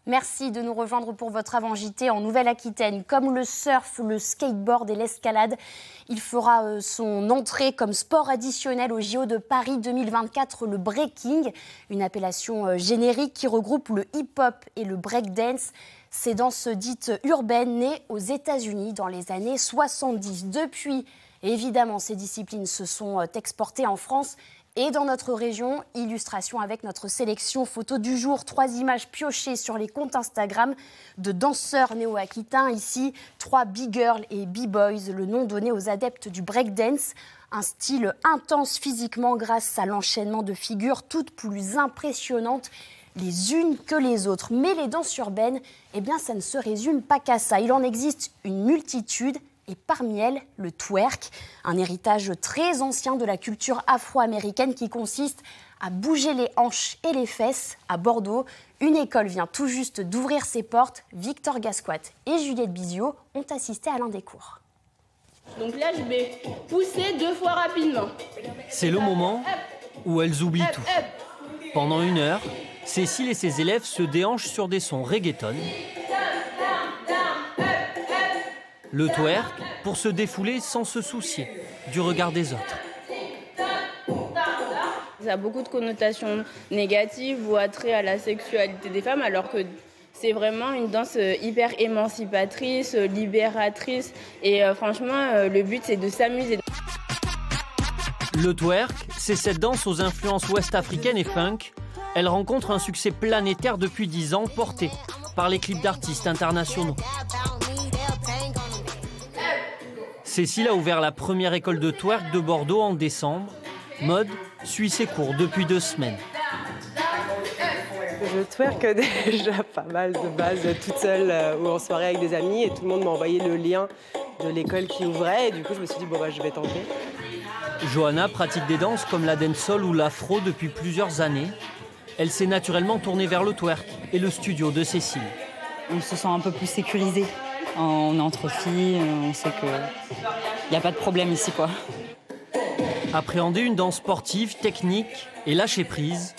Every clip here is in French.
Merci de nous rejoindre pour votre avant-JT en Nouvelle-Aquitaine. Comme le surf, le skateboard et l'escalade, il fera son entrée comme sport additionnel au JO de Paris 2024, le breaking, une appellation générique qui regroupe le hip-hop et le breakdance. Ces danses dites urbaines nées aux États-Unis dans les années 70. Depuis, évidemment, ces disciplines se sont exportées en France et dans notre région. Illustration avec notre sélection photo du jour. 3 images piochées sur les comptes Instagram de danseurs néo-aquitains. Ici, 3 b-girls et b-boys, le nom donné aux adeptes du breakdance. Un style intense physiquement grâce à l'enchaînement de figures toutes plus impressionnantes les unes que les autres. Mais les danses urbaines, eh bien, ça ne se résume pas qu'à ça. Il en existe une multitude. Et parmi elles, le twerk, un héritage très ancien de la culture afro-américaine qui consiste à bouger les hanches et les fesses. À Bordeaux, une école vient tout juste d'ouvrir ses portes. Victor Gasquat et Juliette Bizio ont assisté à l'un des cours. Donc là, je vais pousser 2 fois rapidement. C'est le moment où elles oublient tout. Pendant 1 heure, Cécile et ses élèves se déhanchent sur des sons reggaeton. Le twerk pour se défouler sans se soucier du regard des autres. Ça a beaucoup de connotations négatives ou attrait à la sexualité des femmes, alors que c'est vraiment une danse hyper émancipatrice, libératrice. Et franchement, le but, c'est de s'amuser. Le twerk, c'est cette danse aux influences ouest-africaines et funk. Elle rencontre un succès planétaire depuis 10 ans, porté par les clips d'artistes internationaux. Cécile a ouvert la première école de twerk de Bordeaux en décembre. Maude suit ses cours depuis 2 semaines. Je twerk déjà pas mal de base, toute seule ou en soirée avec des amis. Et tout le monde m'a envoyé le lien de l'école qui ouvrait. Et du coup, je me suis dit, je vais tenter. Johanna pratique des danses comme la dancehall ou l'afro depuis plusieurs années. Elle s'est naturellement tournée vers le twerk et le studio de Cécile. On se sent un peu plus sécurisé. On est entre filles, on sait qu'il n'y a pas de problème ici, quoi. Appréhender une danse sportive, technique et lâcher prise.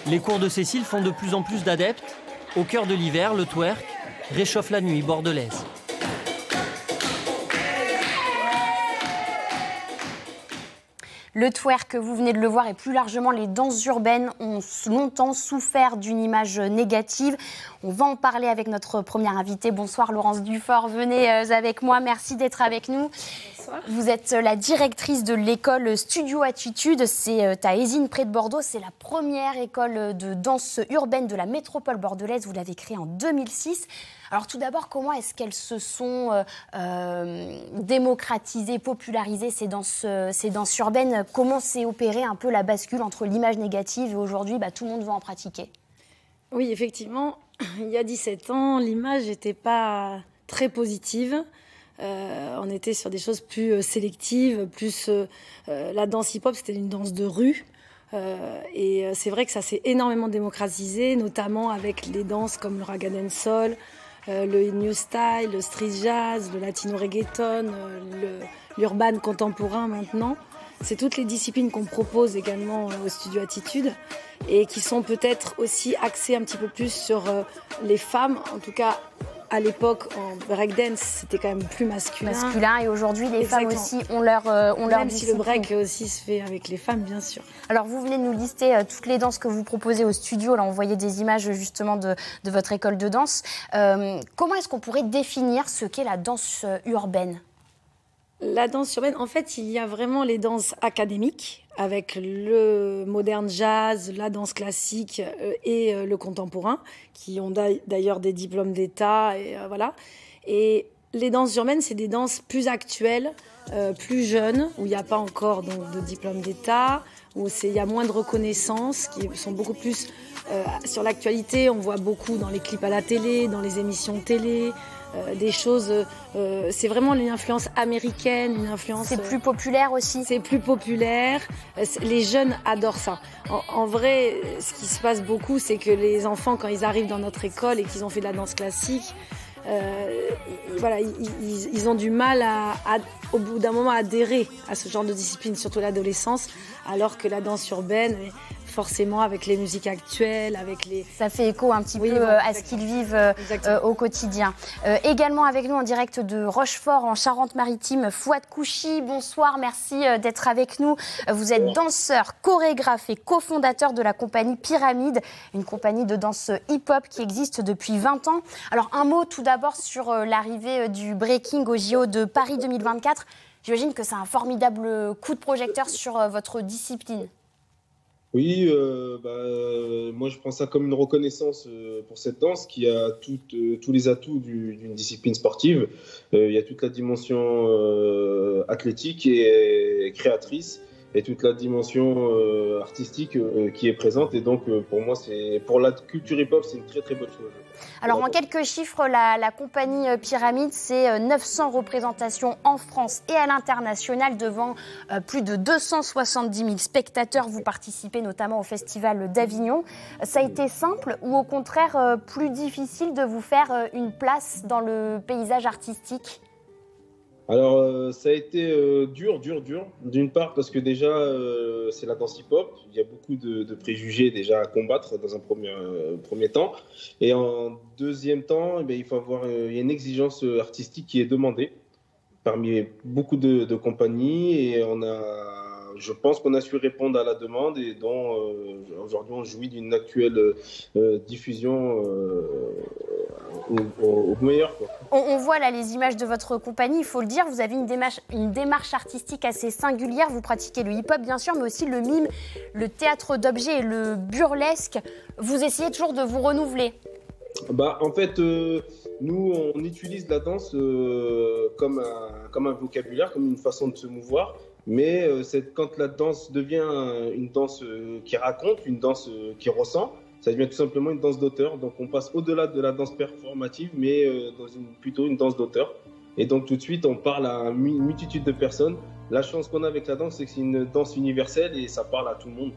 Les cours de Cécile font de plus en plus d'adeptes. Au cœur de l'hiver, le twerk réchauffe la nuit bordelaise. Le twerk, vous venez de le voir, et plus largement les danses urbaines ont longtemps souffert d'une image négative. On va en parler avec notre première invitée. Bonsoir Laurence Dufort, venez avec moi, merci d'être avec nous. Bonsoir. Vous êtes la directrice de l'école Studio Attitude, c'est à Ézines près de Bordeaux. C'est la première école de danse urbaine de la métropole bordelaise. Vous l'avez créée en 2006. Alors tout d'abord, comment est-ce qu'elles se sont démocratisées, popularisées, ces danses urbaines? Comment s'est opérée un peu la bascule entre l'image négative et aujourd'hui, tout le monde veut en pratiquer? Oui, effectivement, il y a 17 ans, l'image n'était pas très positive. On était sur des choses plus sélectives, plus la danse hip-hop, c'était une danse de rue. Et c'est vrai que ça s'est énormément démocratisé, notamment avec les danses comme le raga dancehall, le new style, le street jazz, le latino reggaeton, l'urban contemporain maintenant. C'est toutes les disciplines qu'on propose également au Studio Attitude et qui sont peut-être aussi axées un petit peu plus sur les femmes. En tout cas, à l'époque, en breakdance, c'était quand même plus masculin. Et aujourd'hui, les femmes aussi ont leur Même discipline. si le break aussi se fait avec les femmes, bien sûr. Alors, vous venez de nous lister toutes les danses que vous proposez au studio. Là, on voyait des images justement de votre école de danse. Comment est-ce qu'on pourrait définir ce qu'est la danse urbaine ? La danse urbaine, en fait, il y a vraiment les danses académiques avec le modern jazz, la danse classique et le contemporain, qui ont d'ailleurs des diplômes d'État. Voilà. Et les danses urbaines, c'est des danses plus actuelles, plus jeunes, où il n'y a pas encore donc, de diplôme d'État, où il y a moins de reconnaissance, qui sont beaucoup plus sur l'actualité. On voit beaucoup dans les clips à la télé, dans les émissions télé. Des choses, c'est vraiment une influence américaine, une influence... C'est plus populaire aussi. C'est plus populaire, les jeunes adorent ça. En vrai, ce qui se passe beaucoup, c'est que les enfants, quand ils arrivent dans notre école et qu'ils ont fait de la danse classique, voilà, ils ont du mal au bout d'un moment à adhérer à ce genre de discipline, surtout l'adolescence, alors que la danse urbaine, forcément avec les musiques actuelles, avec les... Ça fait écho un petit peu à ce qu'ils vivent au quotidien. Également avec nous en direct de Rochefort, en Charente-Maritime, Fouad Kouchi, bonsoir, merci d'être avec nous. Vous êtes danseur, chorégraphe et cofondateur de la compagnie Pyramide, une compagnie de danse hip-hop qui existe depuis 20 ans. Alors un mot tout d'abord sur l'arrivée du breaking au JO de Paris 2024. J'imagine que c'est un formidable coup de projecteur sur votre discipline. Oui, moi je prends ça comme une reconnaissance pour cette danse qui a tous les atouts d'une discipline sportive. Il y a toute la dimension athlétique et créatrice et toute la dimension artistique qui est présente. Et donc pour moi, pour la culture hip-hop, c'est une très très bonne chose. Alors en quelques chiffres, la compagnie Pyramide, c'est 900 représentations en France et à l'international devant plus de 270 000 spectateurs. Vous participez notamment au Festival d'Avignon. Ça a été simple ou au contraire plus difficile de vous faire une place dans le paysage artistique ? Alors, ça a été dur. D'une part, parce que déjà, c'est la danse hip-hop. Il y a beaucoup de préjugés déjà à combattre dans un premier temps. Et en deuxième temps, il faut il y a une exigence artistique qui est demandée parmi beaucoup de compagnies. Et je pense qu'on a su répondre à la demande et dont aujourd'hui on jouit d'une actuelle diffusion au meilleur, quoi. On voit là les images de votre compagnie, il faut le dire, vous avez une démarche artistique assez singulière, vous pratiquez le hip-hop bien sûr, mais aussi le mime, le théâtre d'objets et le burlesque. Vous essayez toujours de vous renouveler. En fait, nous, on utilise la danse comme un vocabulaire, comme une façon de se mouvoir. Mais quand la danse devient une danse qui raconte, une danse qui ressent, ça devient tout simplement une danse d'auteur. Donc on passe au-delà de la danse performative, mais plutôt une danse d'auteur. Et donc tout de suite, on parle à une multitude de personnes. La chance qu'on a avec la danse, c'est que c'est une danse universelle et ça parle à tout le monde.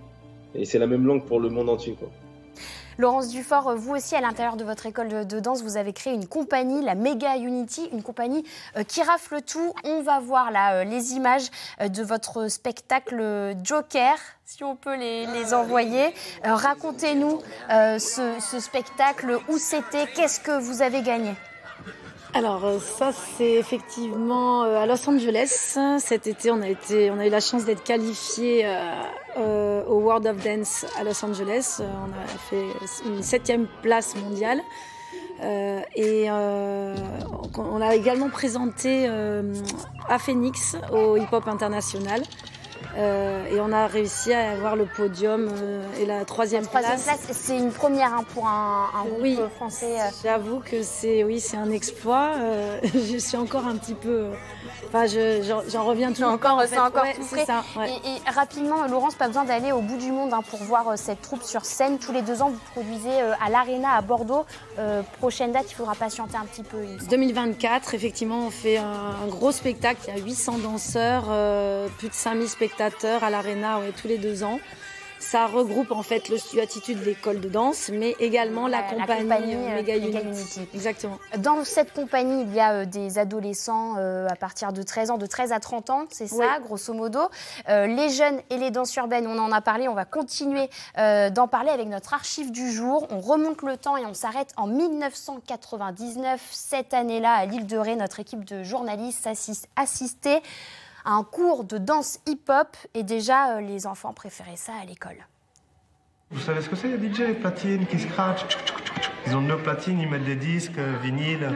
Et c'est la même langue pour le monde entier, quoi. Laurence Dufort, vous aussi, à l'intérieur de votre école de danse, vous avez créé une compagnie, la Mega Unity, une compagnie qui rafle tout. On va voir là les images de votre spectacle Joker, si on peut les envoyer. Racontez-nous ce spectacle, où c'était, qu'est-ce que vous avez gagné ? Alors ça, c'est effectivement à Los Angeles. Cet été, on a eu la chance d'être qualifiés au World of Dance à Los Angeles. On a fait une 7e place mondiale. On a également présenté à Phoenix au Hip Hop International. Et on a réussi à avoir le podium et la 3e place. C'est une première pour un groupe français. J'avoue que c'est un exploit. Je suis encore un petit peu... j'en reviens toujours. C'est encore tout frais. Ça, ouais. Et rapidement, Laurence, pas besoin d'aller au bout du monde pour voir cette troupe sur scène. Tous les 2 ans, vous produisez à l'Arena à Bordeaux. Prochaine date, il faudra patienter un petit peu. 2024, effectivement, on fait un gros spectacle. Il y a 800 danseurs, plus de 5000 spectateurs à l'Arena tous les 2 ans. Ça regroupe en fait le studio Attitude de l'école de danse, mais également la compagnie Mega Unity. Exactement. Dans cette compagnie, il y a des adolescents à partir de 13 ans, de 13 à 30 ans, c'est ça, grosso modo. Les jeunes et les danses urbaines, on en a parlé, on va continuer d'en parler avec notre archive du jour. On remonte le temps et on s'arrête en 1999. Cette année-là, à l'île de Ré, notre équipe de journalistes assistait à un cours de danse hip-hop et déjà les enfants préféraient ça à l'école. Vous savez ce que c'est les DJ, les platines qui scratchent? Ils ont 2 platines, ils mettent des disques, vinyles.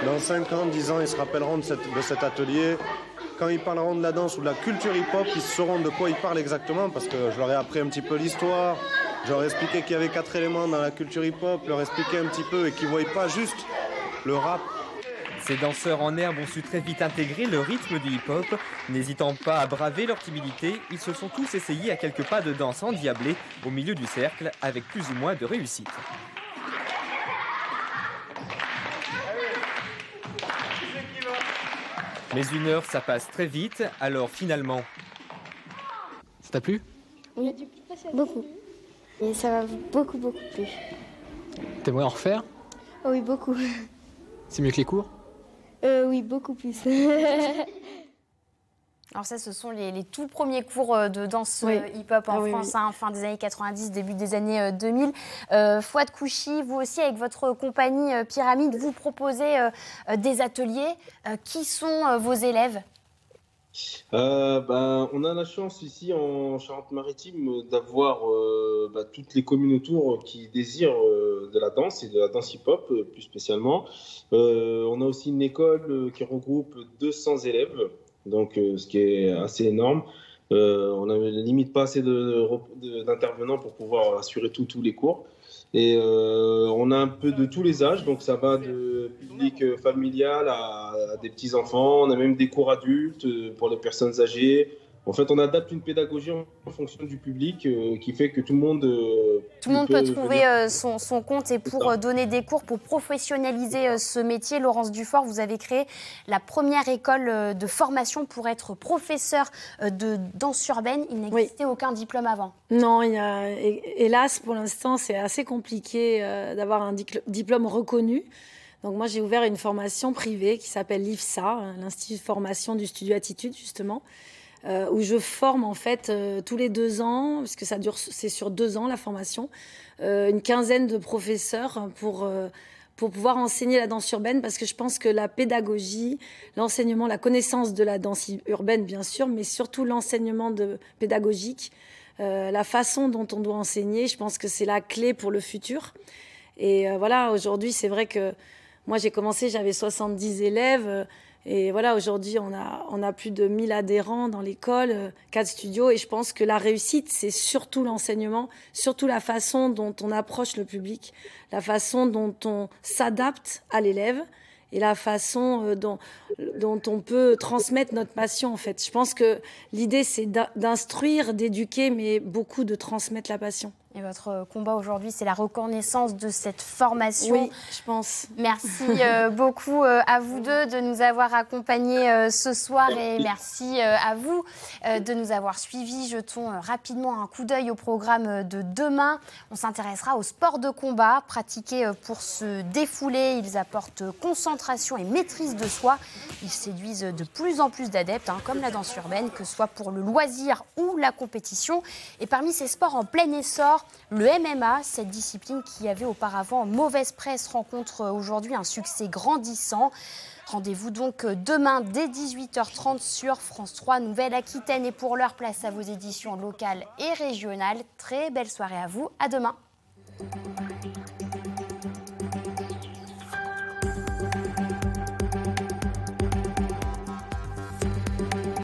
Dans 5 ans, 10 ans, ils se rappelleront de cet atelier. Quand ils parleront de la danse ou de la culture hip-hop, ils sauront de quoi ils parlent exactement, parce que je leur ai appris un petit peu l'histoire. Je leur ai expliqué qu'il y avait 4 éléments dans la culture hip-hop, leur expliqué un petit peu et qu'ils ne voyaient pas juste le rap. Ces danseurs en herbe ont su très vite intégrer le rythme du hip-hop. N'hésitant pas à braver leur timidité, ils se sont tous essayés à quelques pas de danse endiablée au milieu du cercle, avec plus ou moins de réussite. Mais 1 heure, ça passe très vite, alors finalement... Ça t'a plu ? Oui, beaucoup. Et ça m'a beaucoup plu. T'aimerais en refaire? Oui, beaucoup. C'est mieux que les cours? Oui, beaucoup plus. Alors ça, ce sont les tout premiers cours de danse hip-hop en France, hein, fin des années 90, début des années 2000. Fouad Kouchi, vous aussi, avec votre compagnie Pyramide, vous proposez des ateliers. Qui sont vos élèves? On a la chance ici en Charente-Maritime d'avoir toutes les communes autour qui désirent de la danse et de la danse hip-hop plus spécialement. On a aussi une école qui regroupe 200 élèves, donc ce qui est assez énorme. On n'a limite pas assez d'intervenants pour pouvoir assurer tous les cours. Et on a un peu de tous les âges, donc ça va de public familial à des petits-enfants. On a même des cours adultes pour les personnes âgées. En fait, on adapte une pédagogie en fonction du public qui fait que tout le monde peut trouver son compte. Et pour donner des cours, pour professionnaliser ce métier, Laurence Dufort, vous avez créé la première école de formation pour être professeur de danse urbaine. Il n'existait aucun diplôme avant. Non, hélas, pour l'instant, c'est assez compliqué d'avoir un diplôme reconnu. Donc moi, j'ai ouvert une formation privée qui s'appelle l'IFSA, l'Institut de formation du studio Attitude, justement, où je forme en fait tous les 2 ans, parce que c'est sur 2 ans la formation, une quinzaine de professeurs pour pouvoir enseigner la danse urbaine, parce que je pense que la pédagogie, l'enseignement, la connaissance de la danse urbaine bien sûr, mais surtout l'enseignement pédagogique, la façon dont on doit enseigner, je pense que c'est la clé pour le futur. Et voilà, aujourd'hui, c'est vrai que moi j'ai commencé, j'avais 70 élèves. Et voilà, aujourd'hui, on a plus de 1000 adhérents dans l'école, 4 studios. Et je pense que la réussite, c'est surtout l'enseignement, surtout la façon dont on approche le public, la façon dont on s'adapte à l'élève et la façon dont on peut transmettre notre passion, en fait. Je pense que l'idée, c'est d'instruire, d'éduquer, mais beaucoup de transmettre la passion. Et votre combat aujourd'hui, c'est la reconnaissance de cette formation. Oui, je pense. Merci beaucoup à vous deux de nous avoir accompagnés ce soir et merci à vous de nous avoir suivis. Jetons rapidement un coup d'œil au programme de demain. On s'intéressera au sport de combat pratiqués pour se défouler. Ils apportent concentration et maîtrise de soi. Ils séduisent de plus en plus d'adeptes, comme la danse urbaine, que ce soit pour le loisir ou la compétition. Et parmi ces sports en plein essor, le MMA, cette discipline qui avait auparavant mauvaise presse, rencontre aujourd'hui un succès grandissant. Rendez-vous donc demain dès 18h30 sur France 3 Nouvelle-Aquitaine. Et pour l'heure, place à vos éditions locales et régionales. Très belle soirée à vous. À demain.